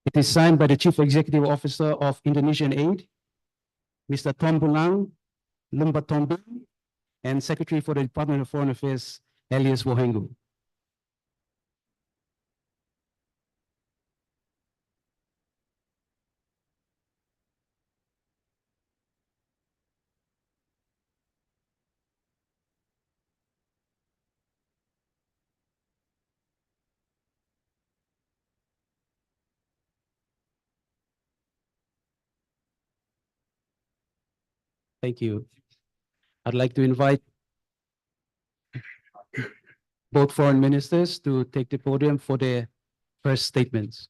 It is signed by the Chief Executive Officer of Indonesian Aid, Mr. Tombulang Lumbatombi, and Secretary for the Department of Foreign Affairs, Elias Wohengu. Thank you. I'd like to invite both foreign ministers to take the podium for their first statements.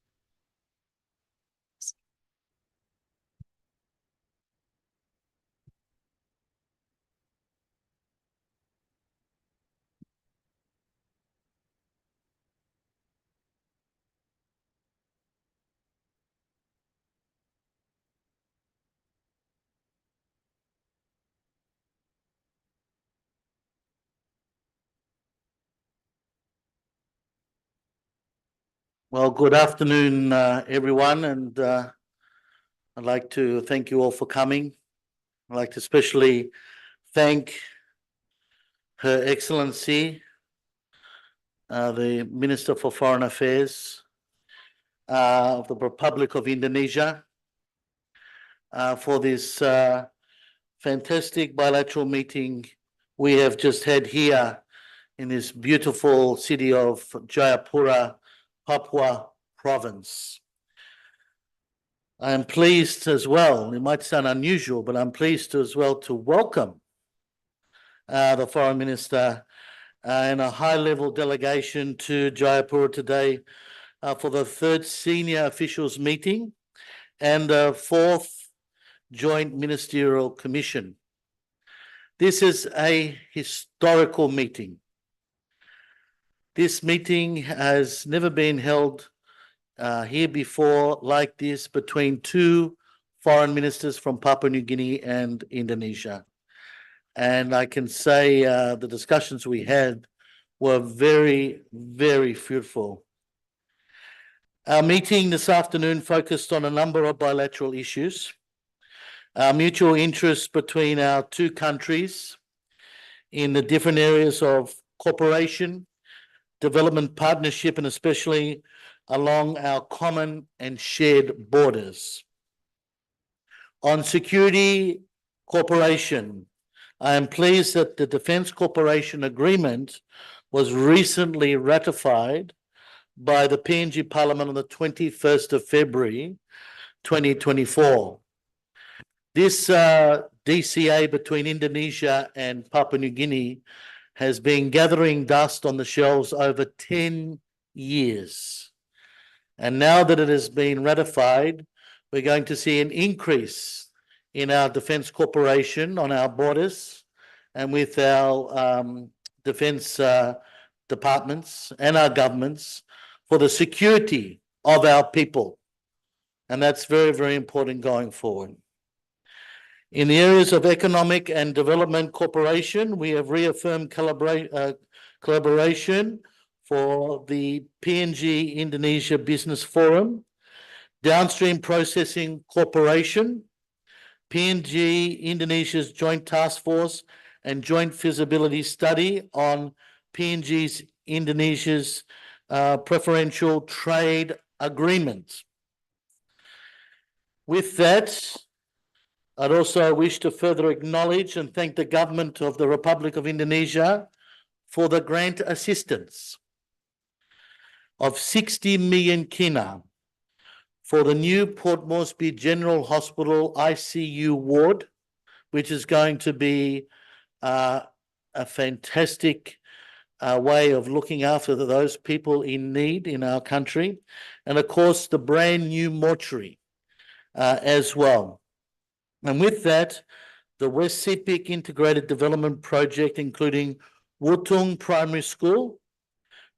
Well, good afternoon, everyone, and I'd like to thank you all for coming. I'd like to especially thank Her Excellency, the Minister for Foreign Affairs of the Republic of Indonesia, for this fantastic bilateral meeting we have just had here in this beautiful city of Jayapura, Papua province. I am pleased as well, it might sound unusual, but I'm pleased as well to welcome the Foreign Minister and a high-level delegation to Jayapura today for the third senior officials meeting and the fourth joint ministerial commission. This is a historical meeting. This meeting has never been held here before like this between two foreign ministers from Papua New Guinea and Indonesia. And I can say the discussions we had were very, very fruitful. Our meeting this afternoon focused on a number of bilateral issues. Our mutual interest between our two countries in the different areas of cooperation, development partnership, and especially along our common and shared borders. On security cooperation, I am pleased that the Defence Cooperation Agreement was recently ratified by the PNG Parliament on the 21st of February 2024. This DCA between Indonesia and Papua New Guinea has been gathering dust on the shelves over 10 years. And now that it has been ratified, we're going to see an increase in our defence cooperation on our borders and with our defence departments and our governments for the security of our people. And that's very, very important going forward. In the areas of economic and development cooperation, we have reaffirmed collaboration for the PNG Indonesia Business Forum, downstream processing cooperation, PNG Indonesia's joint task force and joint feasibility study on PNG's Indonesia's preferential trade agreement. With that, I'd also wish to further acknowledge and thank the government of the Republic of Indonesia for the grant assistance of 60 million kina for the new Port Moresby General Hospital ICU ward, which is going to be a fantastic way of looking after those people in need in our country. And of course, the brand new mortuary as well. And with that, the West Sepik Integrated Development Project, including Wutung Primary School,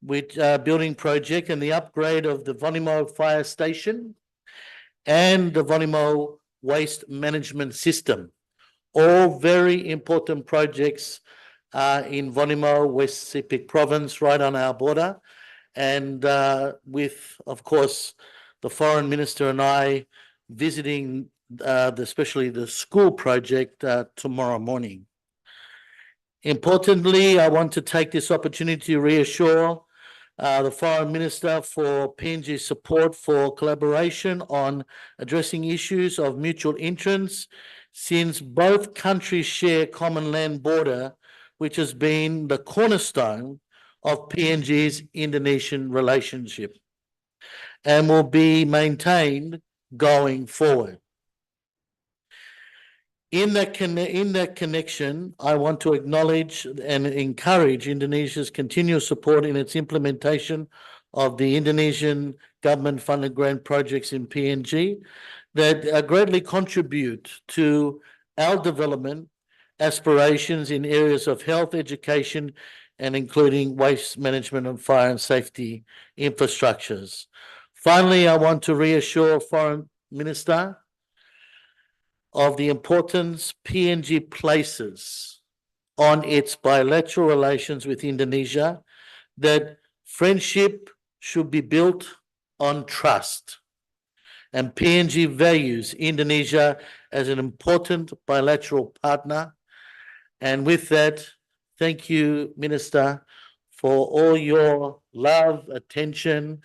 with building project and the upgrade of the Vonimo Fire Station and the Vonimo Waste Management System. All very important projects in Vonimo, West Sepik Province, right on our border, and with, of course, the foreign minister and I visiting especially the school project tomorrow morning. Importantly, I want to take this opportunity to reassure the foreign minister for PNG's support for collaboration on addressing issues of mutual interest, since both countries share common land border, which has been the cornerstone of PNG's Indonesian relationship and will be maintained going forward. In that connection, I want to acknowledge and encourage Indonesia's continuous support in its implementation of the Indonesian government-funded grant projects in PNG that greatly contribute to our development aspirations in areas of health, education, and including waste management and fire and safety infrastructures. Finally, I want to reassure Foreign Minister of the importance PNG places on its bilateral relations with Indonesia, that friendship should be built on trust. And PNG values Indonesia as an important bilateral partner. And with that, thank you, Minister, for all your love, attention,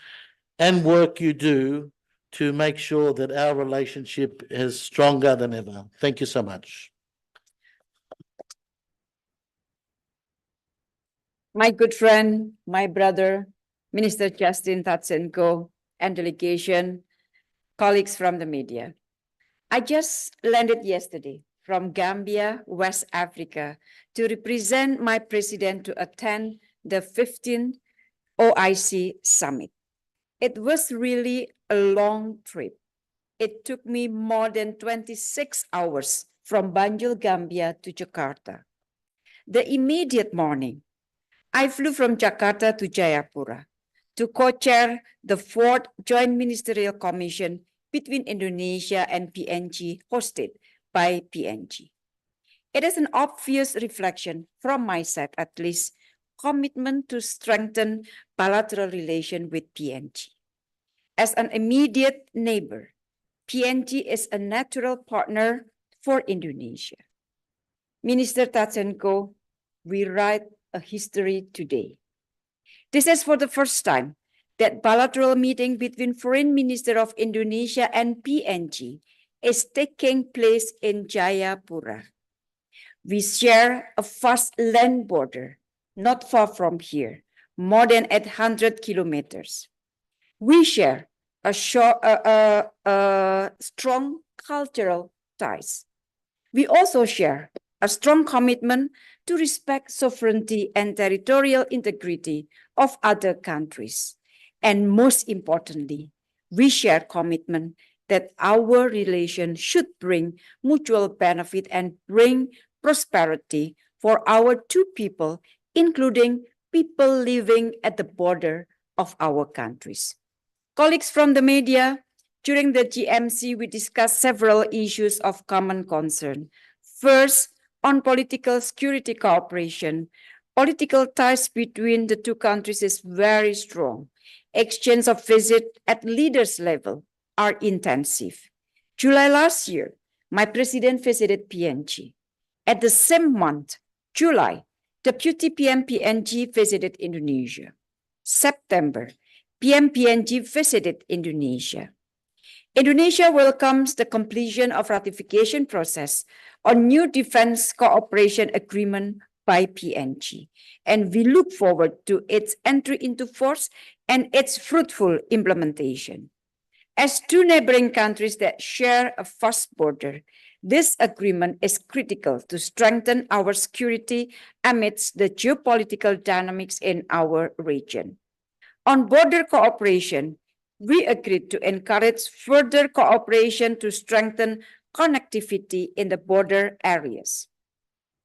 and work you do to make sure that our relationship is stronger than ever. Thank you so much. My good friend, my brother, Minister Justin Tatsenko, and delegation, colleagues from the media. I just landed yesterday from Gambia, West Africa, to represent my president to attend the 15th OIC Summit. It was really a long trip. It took me more than 26 hours from Banjul, Gambia to Jakarta. The immediate morning, I flew from Jakarta to Jayapura to co-chair the 4th Joint Ministerial Commission between Indonesia and PNG, hosted by PNG. It is an obvious reflection from my side, at least, commitment to strengthen bilateral relation with PNG. As an immediate neighbor, PNG is a natural partner for Indonesia. Minister Tatsenko, we write a history today. This is for the first time that bilateral meeting between Foreign Minister of Indonesia and PNG is taking place in Jayapura. We share a vast land border, not far from here, more than 800 kilometers. We share a strong cultural ties. We also share a strong commitment to respect sovereignty and territorial integrity of other countries. And most importantly, we share commitment that our relation should bring mutual benefit and bring prosperity for our two people, including people living at the border of our countries. Colleagues from the media, during the GMC, we discussed several issues of common concern. First, on political security cooperation, political ties between the two countries is very strong. Exchange of visits at leaders level are intensive. July last year, my president visited PNG. At the same month, July, Deputy PM PNG visited Indonesia. September, PM PNG visited Indonesia. Indonesia welcomes the completion of ratification process on new defense cooperation agreement by PNG, and we look forward to its entry into force and its fruitful implementation. As two neighboring countries that share a vast border, this agreement is critical to strengthen our security amidst the geopolitical dynamics in our region. On border cooperation, we agreed to encourage further cooperation to strengthen connectivity in the border areas.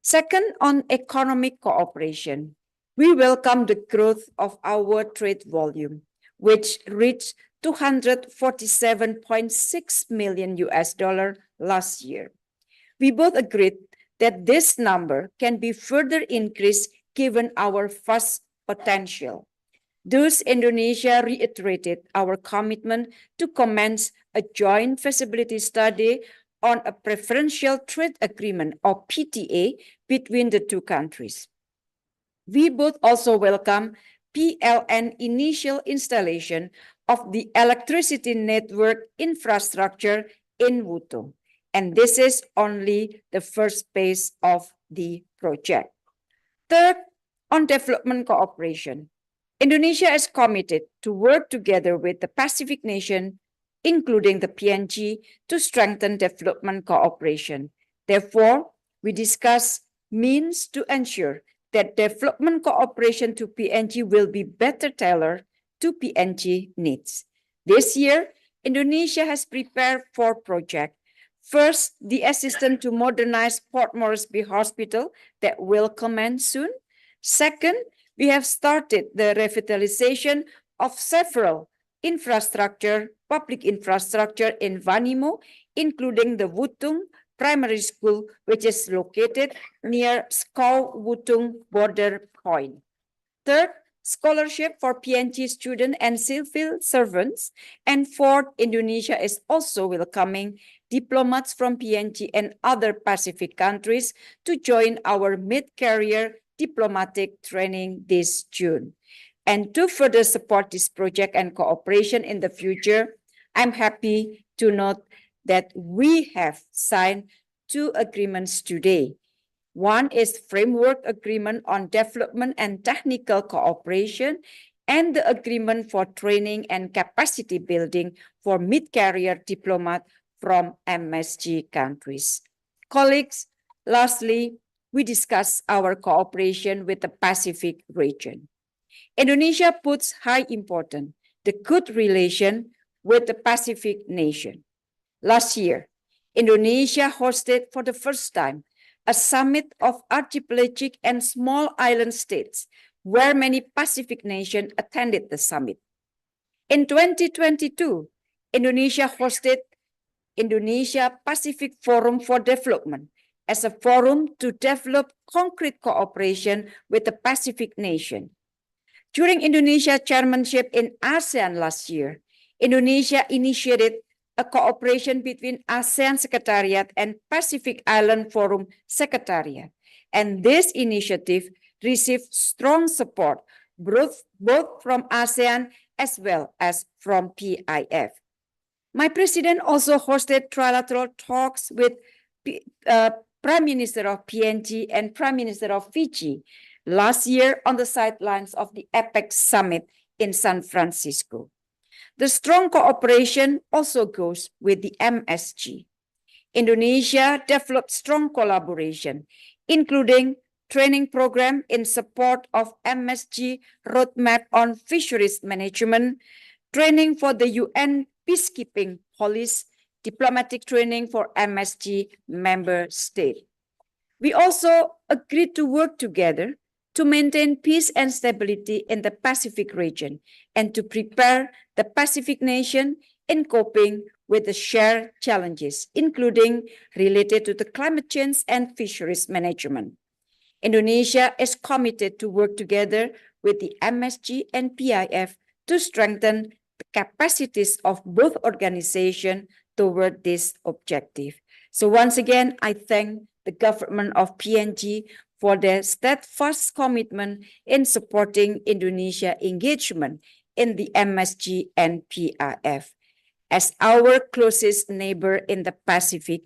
Second, on economic cooperation, we welcome the growth of our trade volume, which reached $247.6 million last year. We both agreed that this number can be further increased given our vast potential. Thus, Indonesia reiterated our commitment to commence a joint feasibility study on a preferential trade agreement or PTA between the two countries. We both also welcome PLN initial installation of the electricity network infrastructure in Wutung. And this is only the first phase of the project. Third, on development cooperation. Indonesia is committed to work together with the Pacific nation, including the PNG, to strengthen development cooperation. Therefore, we discuss means to ensure that development cooperation to PNG will be better tailored to PNG needs. This year, Indonesia has prepared 4 projects. First, the assistance to modernize Port Moresby Hospital that will commence soon. Second, we have started the revitalization of several public infrastructure in Vanimo, including the Wutung Primary School, which is located near Skau-Wutung border point. Third, scholarship for PNG students and civil servants. And fourth, Indonesia is also welcoming diplomats from PNG and other Pacific countries to join our mid-career diplomatic training this June. And to further support this project and cooperation in the future, I'm happy to note that we have signed 2 agreements today. One is Framework Agreement on Development and Technical Cooperation, and the Agreement for Training and Capacity Building for Mid-Career Diplomat from MSG countries. Colleagues, lastly, we discuss our cooperation with the Pacific region. Indonesia puts high importance the good relation with the Pacific nation. Last year, Indonesia hosted for the first time a summit of archipelagic and small island states where many Pacific nations attended the summit. In 2022, Indonesia hosted Indonesia Pacific Forum for Development as a forum to develop concrete cooperation with the Pacific nation. During Indonesia chairmanship in ASEAN last year, Indonesia initiated a cooperation between ASEAN Secretariat and Pacific Island Forum Secretariat. And this initiative received strong support both from ASEAN as well as from PIF. My president also hosted trilateral talks with Prime Minister of PNG and Prime Minister of Fiji last year on the sidelines of the APEC summit in San Francisco. The strong cooperation also goes with the MSG. Indonesia developed strong collaboration, including training program in support of MSG roadmap on fisheries management, training for the UN peacekeeping police, diplomatic training for MSG member state. We also agreed to work together to maintain peace and stability in the Pacific region and to prepare the Pacific nation in coping with the shared challenges, including related to the climate change and fisheries management. Indonesia is committed to work together with the MSG and PIF to strengthen the capacities of both organizations toward this objective. So once again, I thank the government of PNG for their steadfast commitment in supporting Indonesia engagement in the MSG and PIF. As our closest neighbor in the Pacific,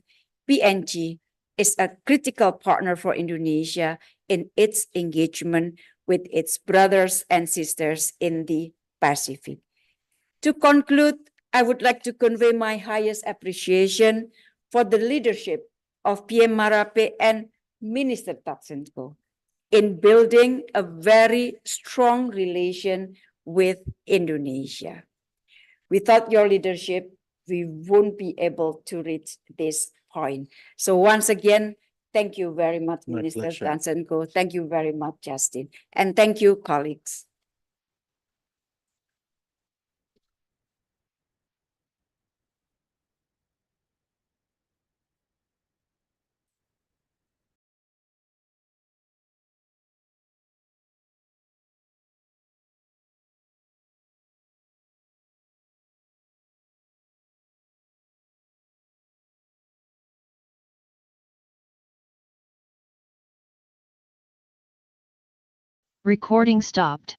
PNG is a critical partner for Indonesia in its engagement with its brothers and sisters in the Pacific. To conclude, I would like to convey my highest appreciation for the leadership of PM Marape and Minister Tatsenko in building a very strong relation with Indonesia. Without your leadership, we won't be able to reach this point. So once again, thank you very much, Minister Tatsenko. Thank you very much, Justin. And thank you, colleagues. Recording stopped.